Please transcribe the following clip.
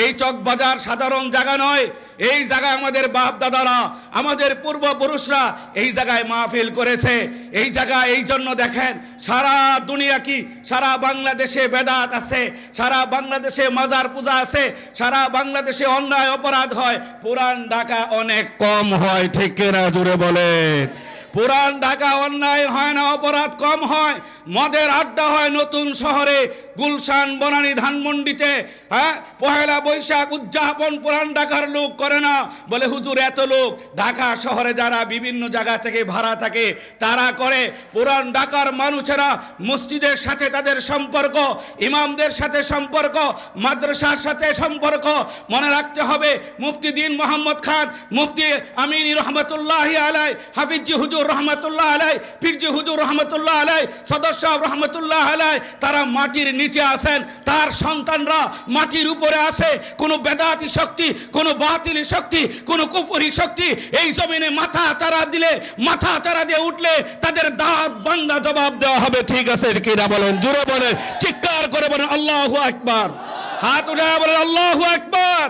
এই চকবাজার সাধারণ জায়গা নয়। এই জায়গায় আমাদের বাপ দাদারা, আমাদের পূর্বপুরুষরা এই জায়গায় মাহফিল করেছে। এই জায়গায় এই জন্য দেখেন সারা দুনিয়া কি, সারা বাংলাদেশে বেদাত আছে, সারা বাংলাদেশে মাজার পূজা আছে, সারা বাংলাদেশে অন্যায় অপরাধ হয়, পুরান ঢাকা অনেক কম হয়। ঠিক কিনা জোরে বলেন? পুরান ঢাকা অন্যায় হয় না, অপরাধ কম হয়। মদের আড্ডা হয় নতুন শহরে, গুলশান, বনানী, ধানমন্ডিতে। হ্যাঁ, পহেলা বৈশাখ উদযাপন পুরান ঢাকার লোক করে না। বলে হুজুর এত লোক, ঢাকা শহরে যারা বিভিন্ন জায়গা থেকে ভাড়া থাকে তারা করে। পুরান ঢাকার মানুষেরা মসজিদের সাথে তাদের সম্পর্ক, ইমামদের সাথে সম্পর্ক, মাদ্রাসার সাথে সম্পর্ক। মনে রাখতে হবে মুফতি দিন মোহাম্মদ খান, মুফতি আমিনী রহমতুল্লাহ আলাই, হাফিজি হুজুর রহমতুল্লাহ আলাই, পীরজি হুজুর রহমতুল্লাহ আলাই, সদস্য রহমতুল্লাহ আলাই, তারা মাটির নিচে আছেন, তার সন্তানরা মাটির উপরে আছে। কোনো বেদাতি শক্তি, কোনো বাতিলি শক্তি, কোনো কুফরি শক্তি এই জমিনে মাথা চারা দিলে, মাথা চারা দিয়ে উঠলে তাদের দাঁত ভাঙা জবাব দেওয়া হবে। ঠিক আছে কিনা বলেন? জোরে বলেন, চিৎকার করে বলেন আল্লাহু আকবার। হাত উঠে বলেন আল্লাহু আকবার।